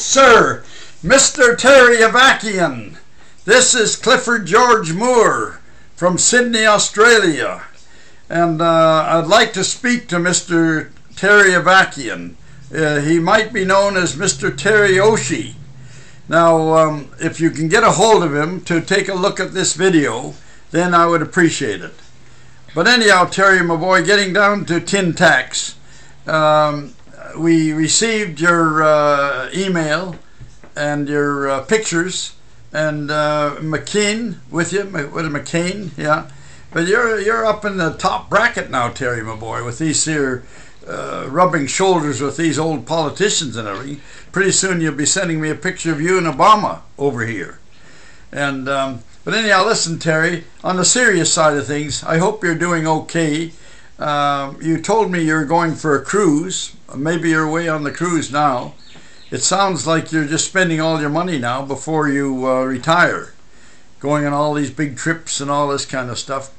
Sir, Mr. Terry Avakian. This is Clifford George Moore from Sydney, Australia. And I'd like to speak to Mr. Terry Avakian. He might be known as Mr. Terry Oshie. Now, if you can get a hold of him to take a look at this video, then I would appreciate it. But anyhow, Terry, my boy, getting down to tin tacks, we received your email and your pictures, and McCain with you. What is McCain? Yeah. But you're up in the top bracket now, Terry, my boy, with these here rubbing shoulders with these old politicians and everything. Pretty soon you'll be sending me a picture of you and Obama over here. And but anyhow, listen, Terry, on the serious side of things, I hope you're doing okay. You told me you're going for a cruise. Maybe you're away on the cruise now. It sounds like you're just spending all your money now before you retire, going on all these big trips and all this kind of stuff.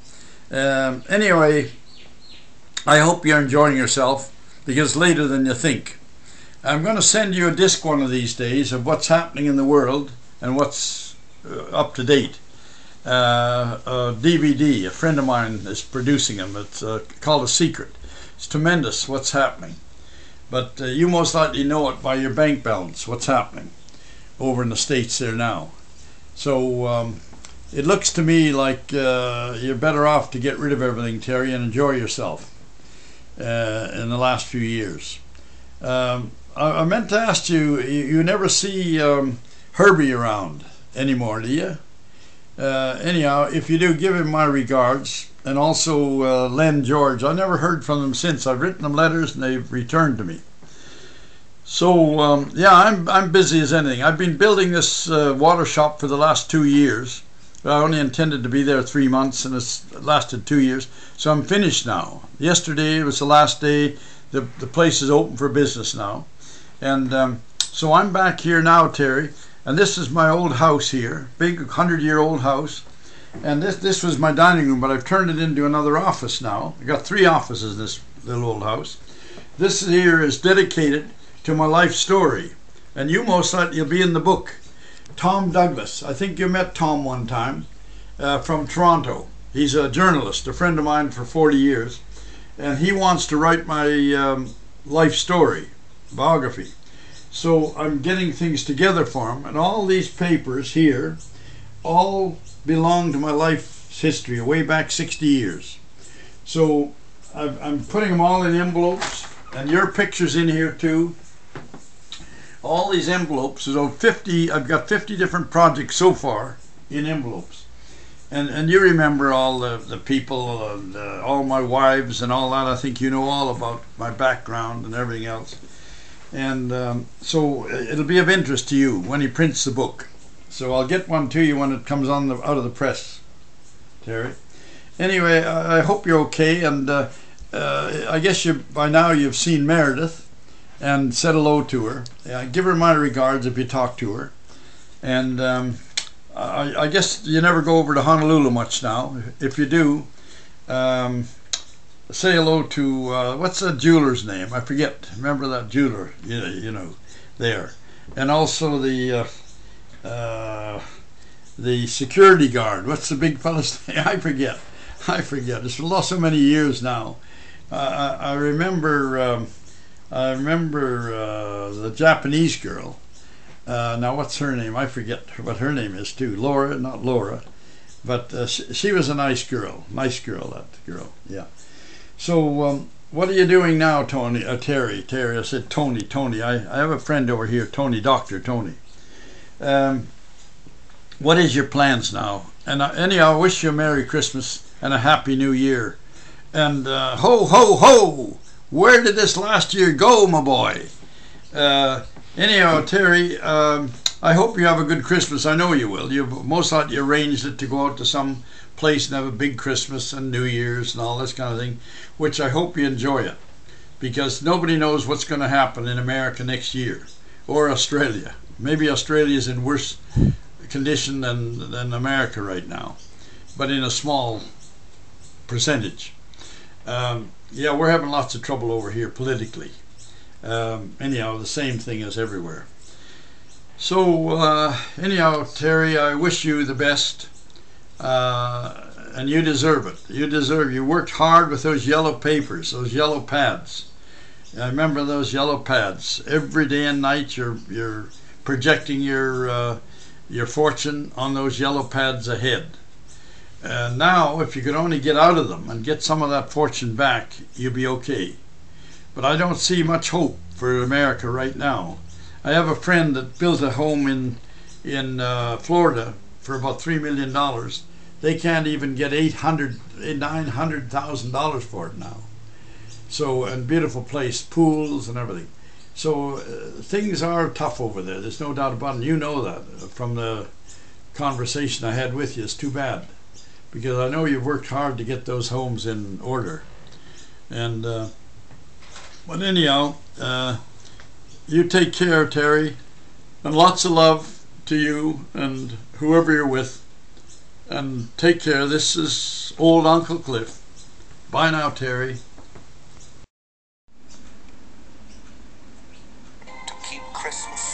Anyway, I hope you're enjoying yourself, because later than you think. I'm going to send you a disc one of these days of what's happening in the world and what's up to date. A DVD, a friend of mine is producing them. It's called A Secret. It's tremendous what's happening. But you most likely know it by your bank balance, what's happening over in the States there now. So it looks to me like you're better off to get rid of everything, Terry, and enjoy yourself in the last few years. I meant to ask you, you never see Herbie around anymore, do you? Anyhow, if you do, give him my regards, and also Len George. I never heard from them since. I've written them letters and they've returned to me. So yeah, I'm busy as anything. I've been building this water shop for the last 2 years. I only intended to be there 3 months, and it's lasted 2 years. So I'm finished now. Yesterday was the last day. The place is open for business now, and so I'm back here now, Terry. And this is my old house here, big 100-year-old house. And this was my dining room, but I've turned it into another office now. I've got 3 offices in this little old house. This here is dedicated to my life story. And you most likely, you'll be in the book. Tom Douglas. I think you met Tom one time from Toronto. He's a journalist, a friend of mine for 40 years. And he wants to write my life story, biography. So I'm getting things together for him, and all these papers here all belong to my life history, way back 60 years. So I'm putting them all in envelopes, and your picture's in here too. All these envelopes, so I've got 50 different projects so far in envelopes. And you remember all the people and all my wives and all that. I think you know all about my background and everything else. And so it'll be of interest to you when he prints the book. So I'll get one to you when it comes on out of the press, Terry. Anyway, I hope you're okay, and I guess by now you've seen Meredith and said hello to her. Give her my regards if you talk to her. And I guess you never go over to Honolulu much now. If you do, say hello to what's the jeweler's name? I forget. Remember that jeweler? You know, there. And also the security guard. What's the big fellow's name? I forget. It's lost so many years now. I remember the Japanese girl. Now what's her name? I forget what her name is too. Laura, not Laura, but she was a nice girl. Nice girl, that girl. Yeah. So what are you doing now, Tony? Terry. I said Tony. I have a friend over here, Tony, Dr. Tony. What is your plans now? And anyhow, I wish you a Merry Christmas and a Happy New Year. And ho, ho, ho! Where did this last year go, my boy? Anyhow, Terry, I hope you have a good Christmas. I know you will. You've most likely arranged it to go out to some place and have a big Christmas and New Year's and all this kind of thing, which I hope you enjoy it, because nobody knows what's going to happen in America next year, or Australia. Maybe Australia's in worse condition than America right now, but in a small percentage. Yeah, we're having lots of trouble over here politically. Anyhow, the same thing as everywhere. So anyhow, Terry, I wish you the best, and you deserve it. You worked hard with those yellow papers, those yellow pads. I remember those yellow pads. Every day and night you're projecting your fortune on those yellow pads ahead. And now, if you could only get out of them and get some of that fortune back, you'd be okay. But I don't see much hope for America right now. I have a friend that built a home in Florida for about $3 million. They can't even get $900,000 for it now. So, and beautiful place, pools and everything. So things are tough over there. There's no doubt about it. You know that from the conversation I had with you. It's too bad, because I know you've worked hard to get those homes in order. And but anyhow, you take care, Terry, and lots of love to you and whoever you're with. And take care. This is old Uncle Cliff. Bye now, Terry. To keep Christmas